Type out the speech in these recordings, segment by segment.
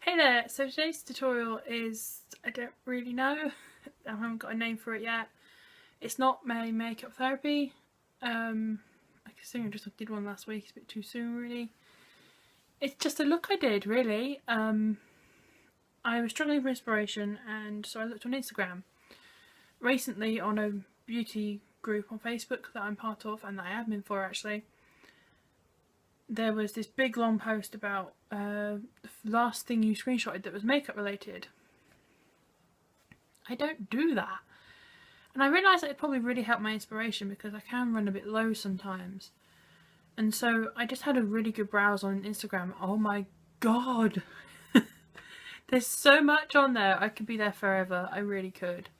Hey there, so today's tutorial is, I don't really know, I haven't got a name for it yet. It's not my makeup therapy. I consider I just did one last week, it's a bit too soon really. It's just a look I did really. I was struggling for inspiration and so I looked on Instagram. Recently on a beauty group on Facebook that I'm part of and that I admin for actually. There was this big long post about the last thing you screenshotted that was makeup related. I don't do that. And I realised that it probably really helped my inspiration because I can run a bit low sometimes. And so I just had a really good browse on Instagram. Oh my god! There's so much on there. I could be there forever. I really could.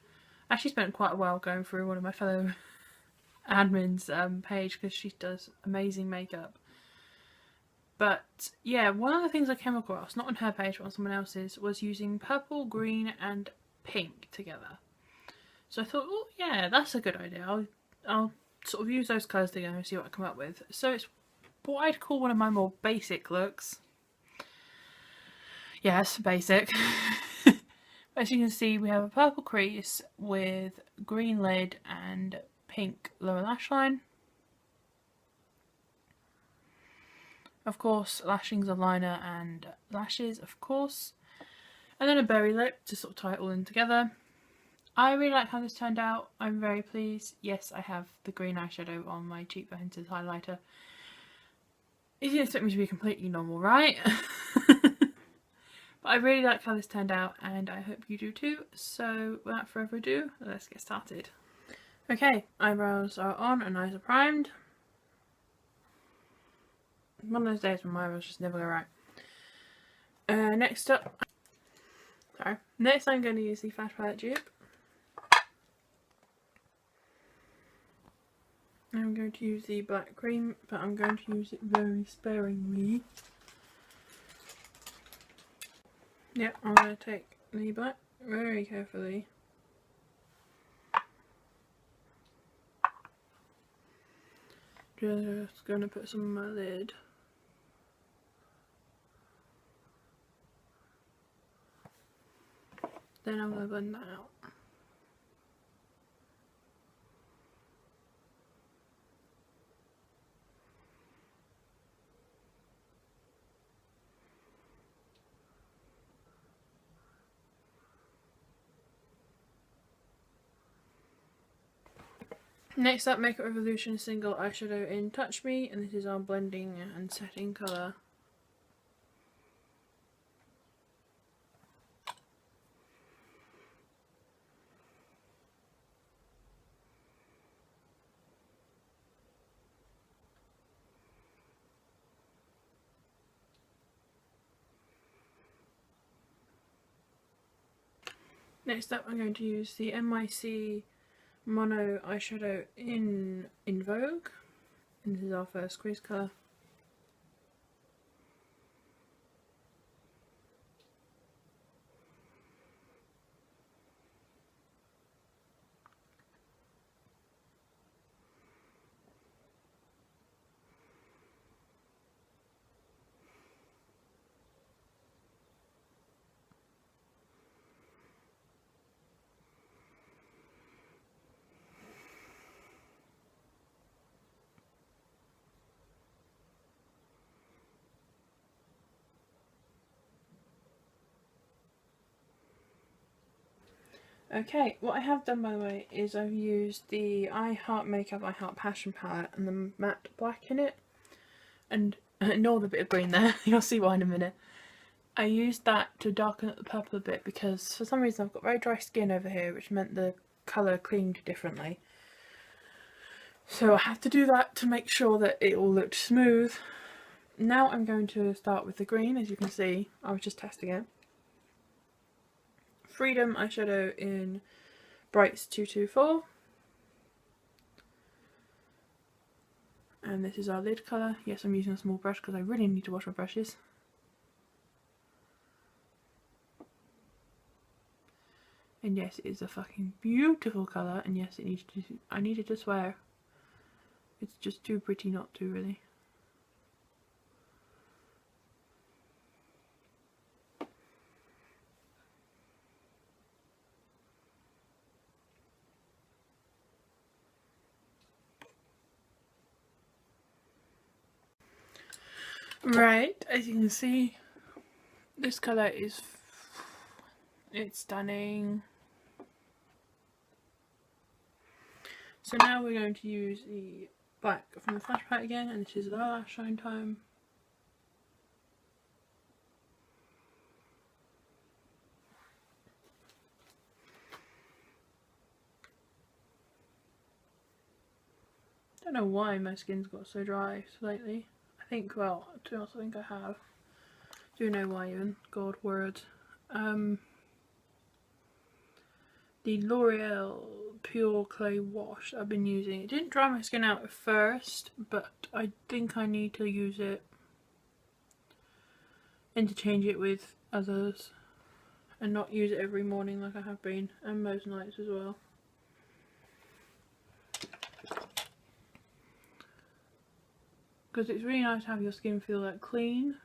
I actually spent quite a while going through one of my fellow admins' page because she does amazing makeup. But yeah, one of the things I came across, not on her page but on someone else's, was using purple, green and pink together. So I thought, oh yeah, that's a good idea. I'll sort of use those colours together and see what I come up with. So it's what I'd call one of my more basic looks. Yes, basic. As you can see, we have a purple crease with green lid and pink lower lash line. Of course, lashings of liner and lashes, of course. And then a berry lip to sort of tie it all in together. I really like how this turned out. I'm very pleased. Yes, I have the green eyeshadow on my cheekbones as highlighter. You didn't expect me to be completely normal, right? But I really like how this turned out and I hope you do too. So without further ado, let's get started. Okay, eyebrows are on and eyes are primed. One of those days when my eyebrows just never go right. Next I'm going to use the Flash Palette Dupe. I'm going to use the black cream, but I'm going to use it very sparingly. Yep, I'm going to take the black very carefully. Just going to put some on my lid. Then I'm going to blend that out. Next up, Makeup Revolution single eyeshadow in Touch Me, and this is our blending and setting colour. Next up, I'm going to use the NYX Mono eyeshadow in Vogue, and this is our first crease colour. Okay, what I have done by the way is I've used the I Heart Makeup, I Heart Passion palette and the matte black in it. And ignore the bit of green there, you'll see why in a minute. I used that to darken up the purple a bit because for some reason I've got very dry skin over here, which meant the colour cleaned differently. So I had to do that to make sure that it all looked smooth. Now I'm going to start with the green. As you can see, I was just testing it. Freedom eyeshadow in Brights 224. And this is our lid colour. Yes, I'm using a small brush because I really need to wash my brushes. And yes, it is a fucking beautiful colour, and yes, I needed to swear. It's just too pretty not to, really. Right, as you can see, this colour is, it's stunning. So now we're going to use the black from the Flash Palette again, and this is the eyelash shine time. I don't know why my skin's got so dry lately. I think, well, to be honest, I think I have. Do know why even, God, words. The L'Oreal Pure Clay Wash I've been using. It didn't dry my skin out at first, but I think I need to use it, interchange it with others, and not use it every morning like I have been, and most nights as well. Because it's really nice to have your skin feel that clean,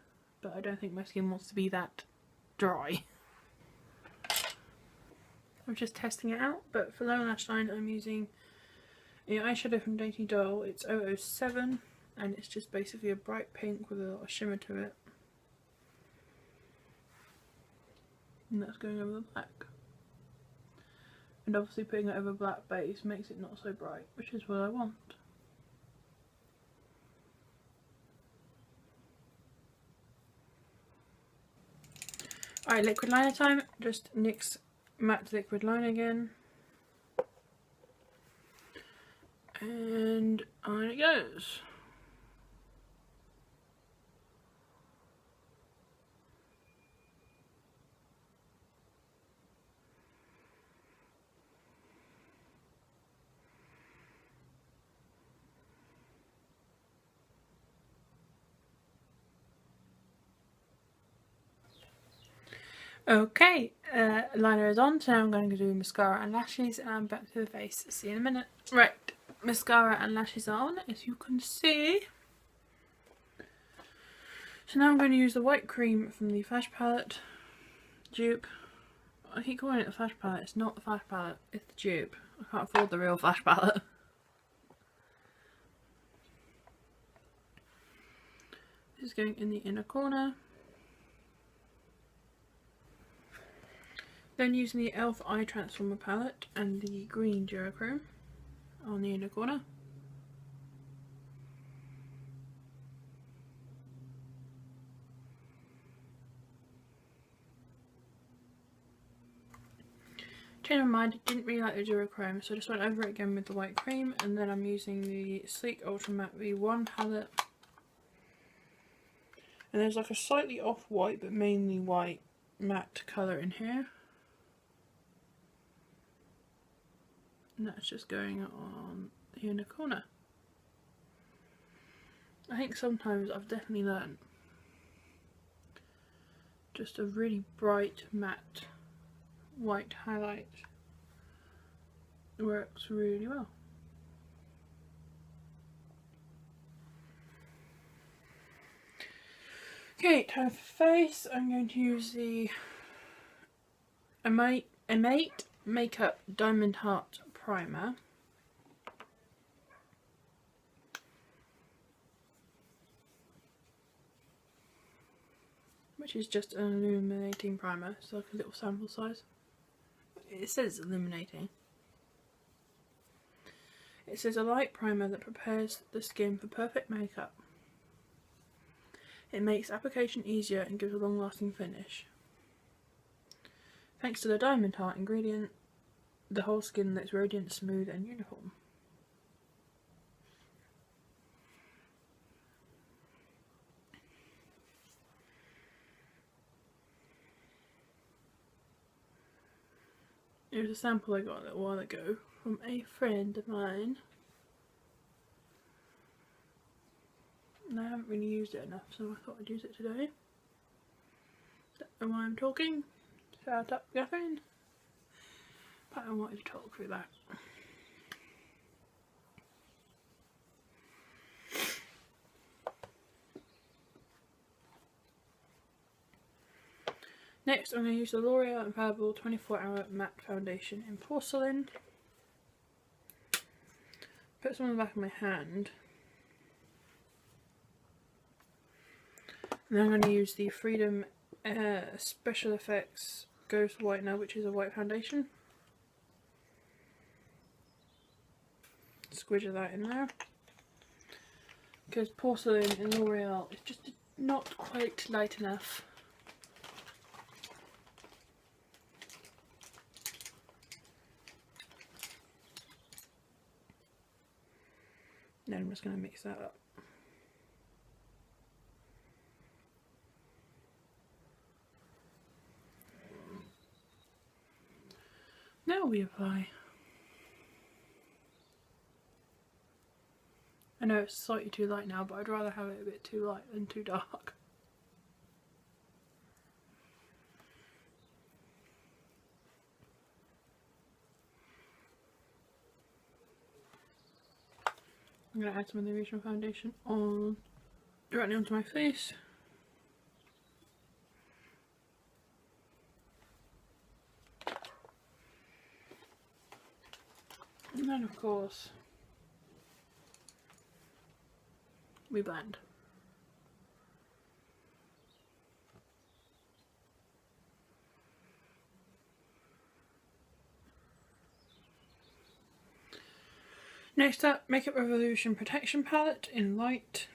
but I don't think my skin wants to be that dry. I'm just testing it out, but for lower lash line I'm using the eyeshadow from Dainty. It's 007, and it's just basically a bright pink with a lot of shimmer to it. And that's going over the black. And obviously putting it over black base makes it not so bright, which is what I want. Alright, liquid liner time. Just NYX Matte Liquid Liner again. And on it goes. Okay, liner is on, so now I'm going to do mascara and lashes, and I'm back to the face. See you in a minute. Right, mascara and lashes are on, as you can see. So now I'm going to use the white cream from the Flash Palette, Dupe. I keep calling it the Flash Palette, it's not the Flash Palette, it's the Dupe. I can't afford the real Flash Palette. This is going in the inner corner. Then using the e.l.f. Eye Transformer palette and the green duochrome on the inner corner. Change my mind, I didn't really like the duochrome, so I just went over it again with the white cream, and then I'm using the Sleek Ultra Matte V1 palette. And there's like a slightly off-white but mainly white matte colour in here. And that's just going on the inner corner. I think sometimes I've definitely learned just a really bright matte white highlight works really well. Okay, time for face. I'm going to use the Emites Makeup Diamond Heart Primer. Which is just an illuminating primer, so like a little sample size. It says illuminating. It says a light primer that prepares the skin for perfect makeup. It makes application easier and gives a long lasting finish. Thanks to the diamond heart ingredient, the whole skin looks radiant, smooth and uniform. Here's a sample I got a little while ago from a friend of mine. And I haven't really used it enough, so I thought I'd use it today. Don't know why I'm talking. Shout out Catherine. But I wanted to talk through that. Next, I'm going to use the L'Oreal Infallible 24-Hour Matte Foundation in Porcelain. Put some on the back of my hand. And then I'm going to use the Freedom Special Effects Ghost Whitener, which is a white foundation. Squidge that in there. Because Porcelain in Loreal is just not quite light enough. Then I'm just going to mix that up. Now we apply. I know it's slightly too light now, but I'd rather have it a bit too light than too dark. I'm going to add some of the original foundation on directly onto my face. And then of course we blend. Next up, Makeup Revolution Protection Palette in light.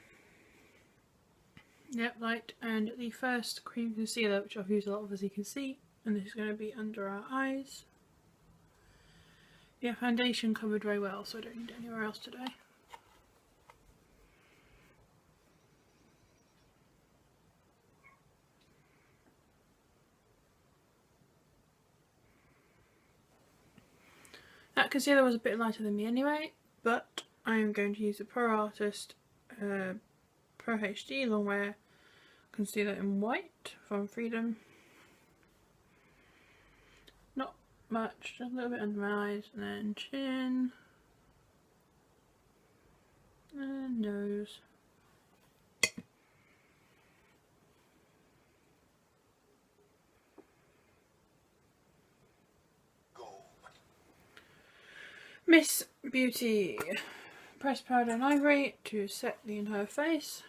Yep, light. And the first cream concealer, which I've used a lot of, as you can see, and this is going to be under our eyes. Yeah, foundation covered very well, so I don't need anywhere else today. That concealer was a bit lighter than me anyway, but I am going to use the Pro Artist Pro HD Longwear Concealer in white from Freedom. Not much, just a little bit under my eyes, and then chin, and nose. Miss Beauty pressed powder and Ivory to set the entire face.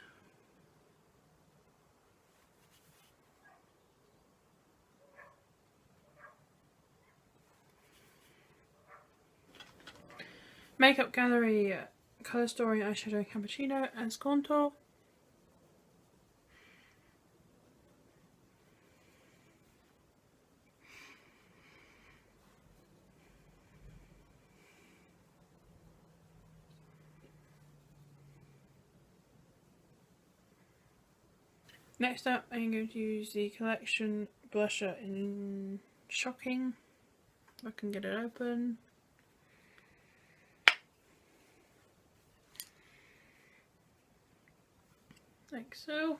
Makeup Gallery Colour Story Eyeshadow Cappuccino as contour. Next up, I'm going to use the Collection blusher in Shocking. If I can get it open. Like so.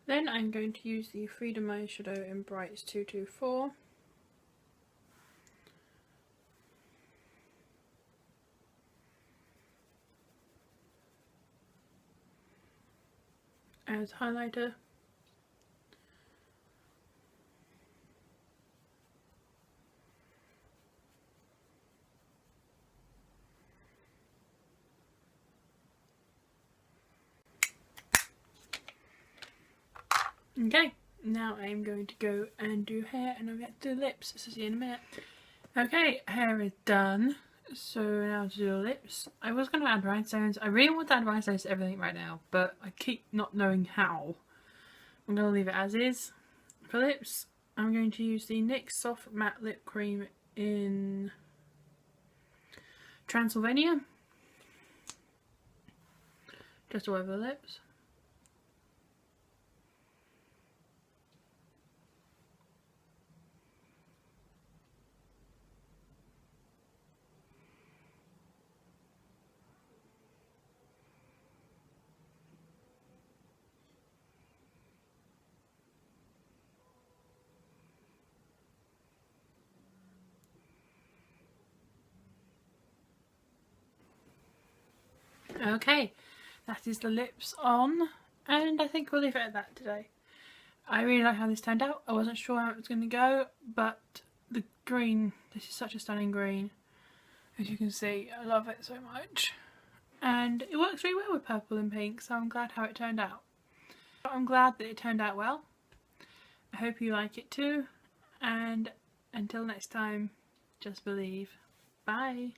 Then I'm going to use the Freedom Eyeshadow in Brights 224. As highlighter. Okay, now I'm going to go and do hair, and I'll get to the lips. So see you in a minute. Okay, hair is done. So now to do the lips. I was going to add rhinestones. I really want to add rhinestones to everything right now, but I keep not knowing how. I'm going to leave it as is. For lips, I'm going to use the NYX Soft Matte Lip Cream in Transylvania. Just all over the lips. Okay, that is the lips on, and I think we'll leave it at that today. I really like how this turned out. I wasn't sure how it was going to go, but the green, this is such a stunning green. As you can see, I love it so much. And it works really well with purple and pink, so I'm glad how it turned out. I'm glad that it turned out well. I hope you like it too, and until next time, just believe. Bye!